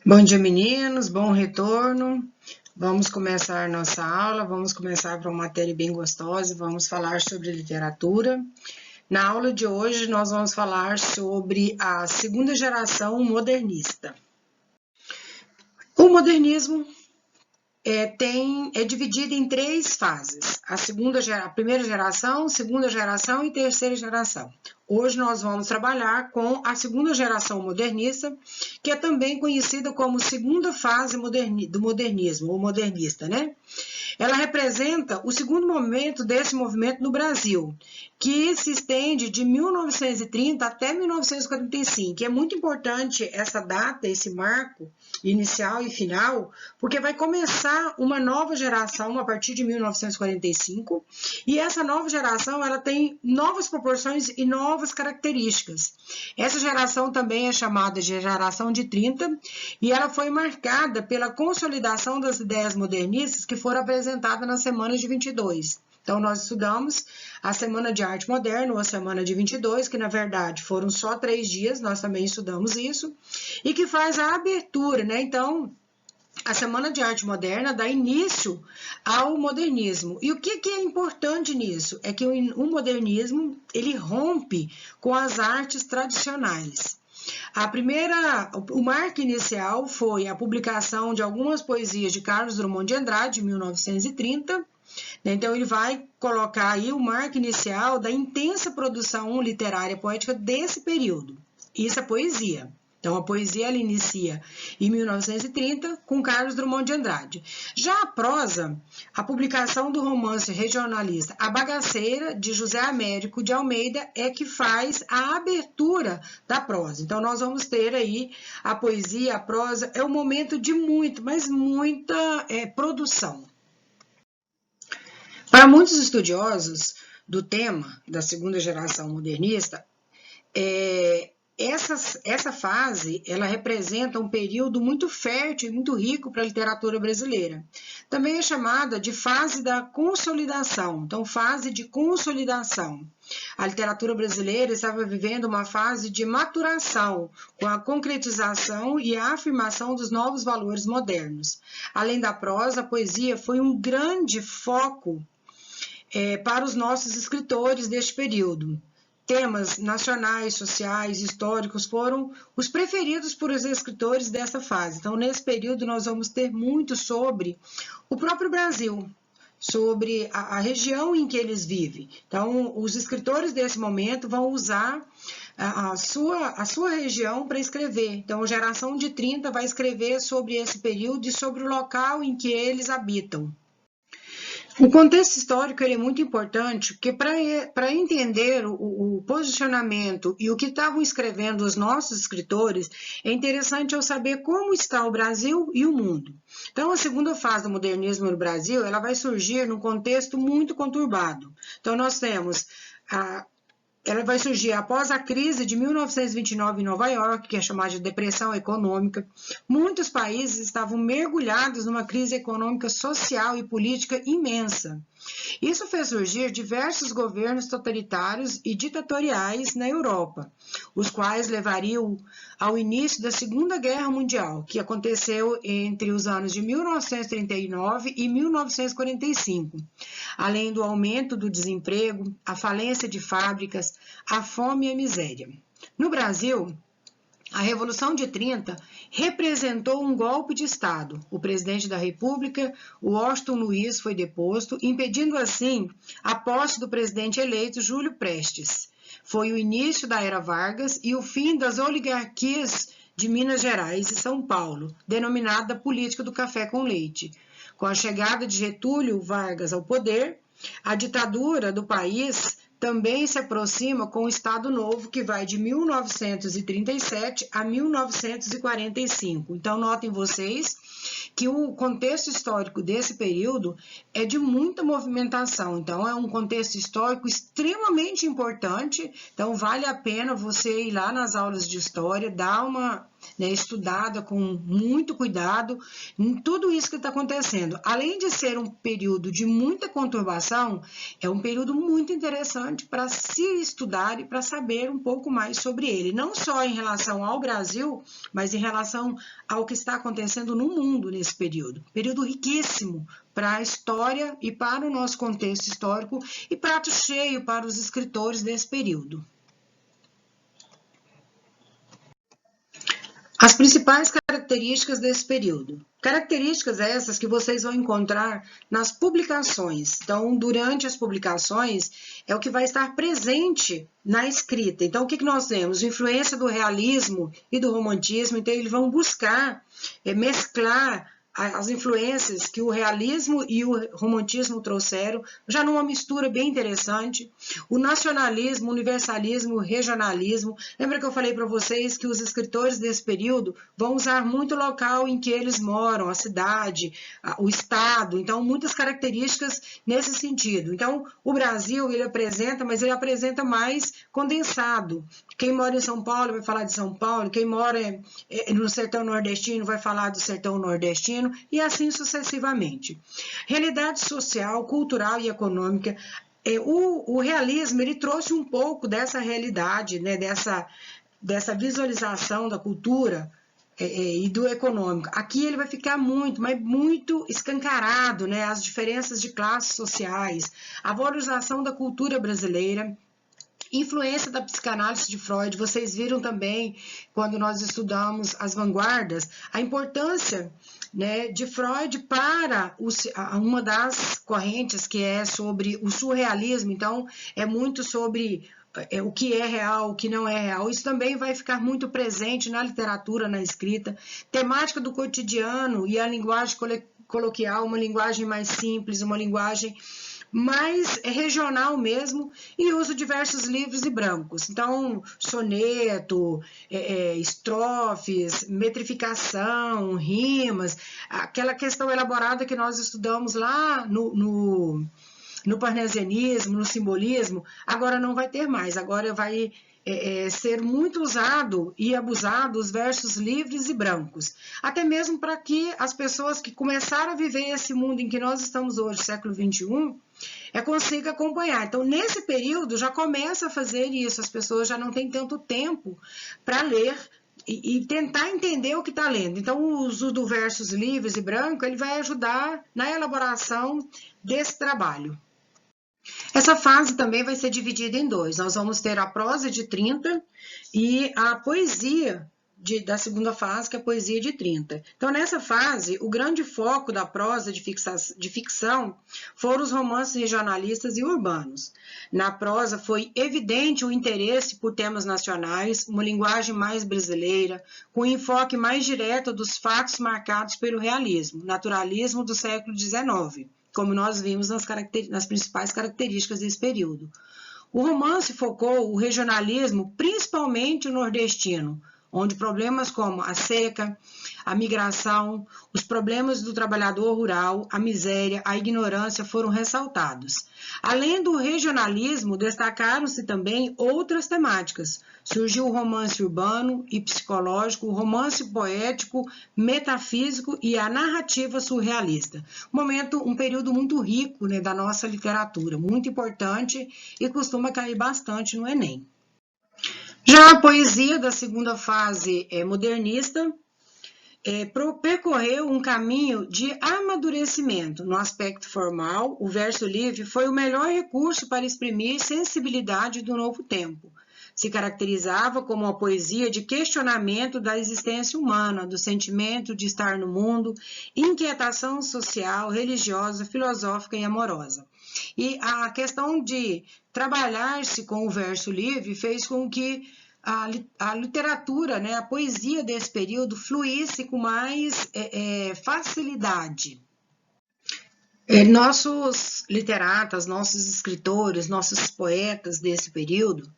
Bom dia, meninos, bom retorno. Vamos começar nossa aula, vamos começar para uma matéria bem gostosa, vamos falar sobre literatura. Na aula de hoje, nós vamos falar sobre a segunda geração modernista. O modernismo é dividido em três fases: a primeira geração, segunda geração e terceira geração. Hoje nós vamos trabalhar com a segunda geração modernista, que é também conhecida como segunda fase do modernismo, ou modernista, né? Ela representa o segundo momento desse movimento no Brasil, que se estende de 1930 até 1945. É muito importante essa data, esse marco inicial e final, porque vai começar uma nova geração a partir de 1945, e essa nova geração ela tem novas proporções e novas características. Essa geração também é chamada de geração de 30, e ela foi marcada pela consolidação das ideias modernistas que foram apresentadas na Semana de 22. Então, nós estudamos a Semana de Arte Moderna, ou a Semana de 22, que na verdade foram só 3 dias, nós também estudamos isso, e que faz a abertura, né? Então, a Semana de Arte Moderna dá início ao modernismo. E o que é importante nisso? É que o modernismo, ele rompe com as artes tradicionais. O marco inicial foi a publicação de algumas poesias de Carlos Drummond de Andrade, em 1930. Então, ele vai colocar aí o marco inicial da intensa produção literária poética desse período. Isso é poesia. Então, a poesia ela inicia em 1930 com Carlos Drummond de Andrade. Já a prosa, a publicação do romance regionalista A Bagaceira, de José Américo de Almeida, é que faz a abertura da prosa. Então, nós vamos ter aí a poesia, a prosa, é um momento de muita produção. Para muitos estudiosos do tema da segunda geração modernista, essa fase ela representa um período muito fértil e muito rico para a literatura brasileira. Também é chamada de fase da consolidação, então fase de consolidação. A literatura brasileira estava vivendo uma fase de maturação, com a concretização e a afirmação dos novos valores modernos. Além da prosa, a poesia foi um grande foco para os nossos escritores deste período. Temas nacionais, sociais, históricos foram os preferidos por os escritores dessa fase. Então, nesse período, nós vamos ter muito sobre o próprio Brasil, sobre a região em que eles vivem. Então, os escritores desse momento vão usar a sua região para escrever. Então, a geração de 30 vai escrever sobre esse período e sobre o local em que eles habitam. O contexto histórico é muito importante, porque para entender o posicionamento e o que estavam escrevendo os nossos escritores, é interessante eu saber como está o Brasil e o mundo. Então, a segunda fase do modernismo no Brasil, ela vai surgir num contexto muito conturbado. Então, nós temos ela vai surgir após a crise de 1929 em Nova York, que é chamada de depressão econômica. Muitos países estavam mergulhados numa crise econômica, social e política imensa. Isso fez surgir diversos governos totalitários e ditatoriais na Europa, os quais levariam ao início da Segunda Guerra Mundial, que aconteceu entre os anos de 1939 e 1945, além do aumento do desemprego, a falência de fábricas, a fome e a miséria. No Brasil, a Revolução de 30 representou um golpe de Estado. O presidente da República, Washington Luiz, foi deposto, impedindo assim a posse do presidente eleito Júlio Prestes. Foi o início da Era Vargas e o fim das oligarquias de Minas Gerais e São Paulo, denominada política do café com leite. Com a chegada de Getúlio Vargas ao poder, a ditadura do país também se aproxima com o Estado Novo, que vai de 1937 a 1945. Então, notem vocês que o contexto histórico desse período é de muita movimentação. Então, é um contexto histórico extremamente importante. Então, vale a pena você ir lá nas aulas de história, dar uma né, estudada com muito cuidado em tudo isso que está acontecendo. Além de ser um período de muita conturbação, é um período muito interessante para se estudar e para saber um pouco mais sobre ele, não só em relação ao Brasil, mas em relação ao que está acontecendo no mundo nesse período. Período riquíssimo para a história e para o nosso contexto histórico e prato cheio para os escritores desse período. As principais características desse período. Características essas que vocês vão encontrar nas publicações. Então, durante as publicações, é o que vai estar presente na escrita. Então, o que nós temos? Influência do realismo e do romantismo. Então, eles vão buscar mesclar as influências que o realismo e o romantismo trouxeram, já numa mistura bem interessante. O nacionalismo, universalismo, regionalismo. Lembra que eu falei para vocês que os escritores desse período vão usar muito o local em que eles moram, a cidade, o estado, então muitas características nesse sentido. Então, o Brasil, ele apresenta, mas ele apresenta mais condensado. Quem mora em São Paulo vai falar de São Paulo, quem mora no sertão nordestino vai falar do sertão nordestino, e assim sucessivamente. Realidade social, cultural e econômica. O realismo, ele trouxe um pouco dessa realidade, né, dessa visualização da cultura e do econômico. Aqui ele vai ficar muito, mas muito escancarado, né, as diferenças de classes sociais, a valorização da cultura brasileira, influência da psicanálise de Freud. Vocês viram também, quando nós estudamos as vanguardas, a importância, né, de Freud para uma das correntes que é sobre o surrealismo. Então, é muito sobre o que é real, o que não é real. Isso também vai ficar muito presente na literatura, na escrita. Temática do cotidiano e a linguagem coloquial, uma linguagem mais simples, uma linguagem mais regional mesmo, e uso diversos livros e brancos. Então, soneto, estrofes, metrificação, rimas, aquela questão elaborada que nós estudamos lá no parnasianismo, no simbolismo, agora não vai ter mais, agora vai ser muito usado e abusado os versos livres e brancos, até mesmo para que as pessoas que começaram a viver esse mundo em que nós estamos hoje, século XXI, consiga acompanhar. Então, nesse período, já começa a fazer isso, as pessoas já não têm tanto tempo para ler e tentar entender o que está lendo. Então, o uso do versos livres e brancos, ele vai ajudar na elaboração desse trabalho. Essa fase também vai ser dividida em dois. Nós vamos ter a prosa de 30 e a poesia da segunda fase, que é a poesia de 30. Então, nessa fase, o grande foco da prosa de ficção foram os romances regionalistas e urbanos. Na prosa, foi evidente o interesse por temas nacionais, uma linguagem mais brasileira, com enfoque mais direto dos fatos marcados pelo realismo, naturalismo do século XIX. Como nós vimos nas principais características desse período. O romance focou o regionalismo, principalmente o nordestino, onde problemas como a seca, a migração, os problemas do trabalhador rural, a miséria, a ignorância foram ressaltados. Além do regionalismo, destacaram-se também outras temáticas. Surgiu o romance urbano e psicológico, o romance poético, metafísico e a narrativa surrealista. Um período muito rico, né, da nossa literatura, muito importante e costuma cair bastante no Enem. Já a poesia da segunda fase modernista percorreu um caminho de amadurecimento. No aspecto formal, o verso livre foi o melhor recurso para exprimir sensibilidade do novo tempo. Se caracterizava como uma poesia de questionamento da existência humana, do sentimento de estar no mundo, inquietação social, religiosa, filosófica e amorosa. E a questão de trabalhar-se com o verso livre fez com que a literatura, né, a poesia desse período fluísse com mais facilidade. Nossos literatas, nossos escritores, nossos poetas desse período,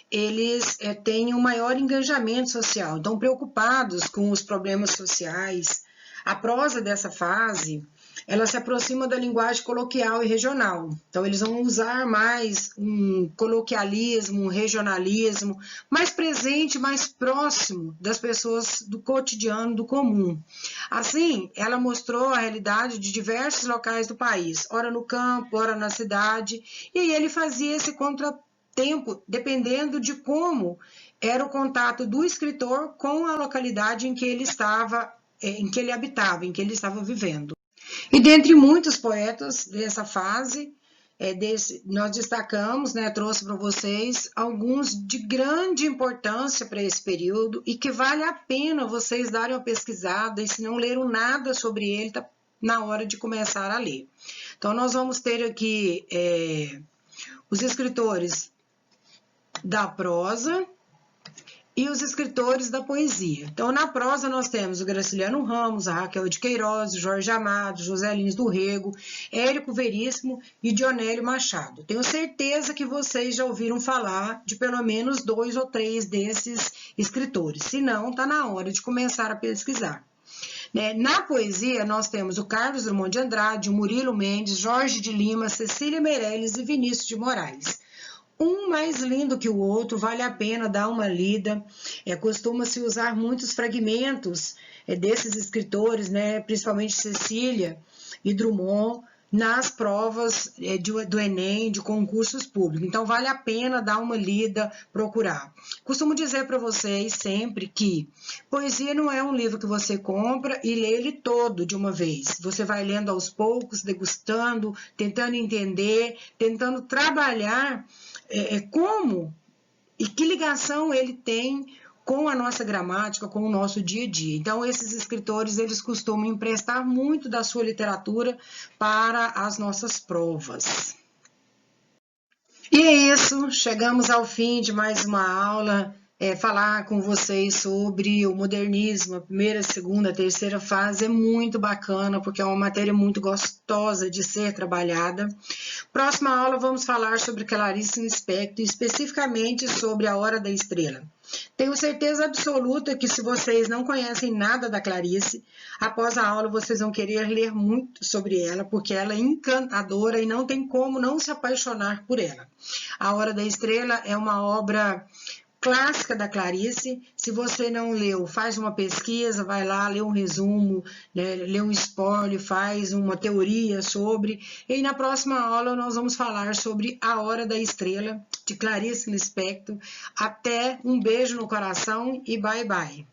eles têm um maior engajamento social, estão preocupados com os problemas sociais. A prosa dessa fase ela se aproxima da linguagem coloquial e regional. Então, eles vão usar mais um coloquialismo, um regionalismo, mais presente, mais próximo das pessoas do cotidiano, do comum. Assim, ela mostrou a realidade de diversos locais do país, ora no campo, ora na cidade, e aí ele fazia esse contratempo, dependendo de como era o contato do escritor com a localidade em que ele estava, em que ele habitava, em que ele estava vivendo. E dentre muitos poetas dessa fase, nós destacamos, trouxe para vocês alguns de grande importância para esse período e que vale a pena vocês darem uma pesquisada, e se não leram nada sobre ele, está na hora de começar a ler. Então, nós vamos ter aqui os escritores da prosa e os escritores da poesia. Então, na prosa, nós temos o Graciliano Ramos, a Raquel de Queiroz, o Jorge Amado, José Lins do Rego, Érico Veríssimo e Dionélio Machado. Tenho certeza que vocês já ouviram falar de pelo menos 2 ou 3 desses escritores. Se não, está na hora de começar a pesquisar. Na poesia, nós temos o Carlos Drummond de Andrade, o Murilo Mendes, Jorge de Lima, Cecília Meirelles e Vinícius de Moraes. Um mais lindo que o outro, vale a pena dar uma lida. Costuma-se usar muitos fragmentos desses escritores, principalmente Cecília e Drummond, nas provas do Enem, de concursos públicos. Então, vale a pena dar uma lida, procurar. Costumo dizer para vocês sempre que poesia não é um livro que você compra e lê ele todo de uma vez. Você vai lendo aos poucos, degustando, tentando entender, tentando trabalhar como e que ligação ele tem com a nossa gramática, com o nosso dia a dia. Então, esses escritores, eles costumam emprestar muito da sua literatura para as nossas provas. E é isso, chegamos ao fim de mais uma aula. Falar com vocês sobre o modernismo, a primeira, segunda, terceira fase é muito bacana, porque é uma matéria muito gostosa de ser trabalhada. Próxima aula vamos falar sobre Clarice Lispector, especificamente sobre A Hora da Estrela. Tenho certeza absoluta que se vocês não conhecem nada da Clarice, após a aula vocês vão querer ler muito sobre ela, porque ela é encantadora e não tem como não se apaixonar por ela. A Hora da Estrela é uma obra clássica da Clarice. Se você não leu, faz uma pesquisa, vai lá, lê um resumo, lê um spoiler, faz uma teoria sobre. E na próxima aula nós vamos falar sobre A Hora da Estrela, de Clarice Lispector. Até, um beijo no coração e bye bye.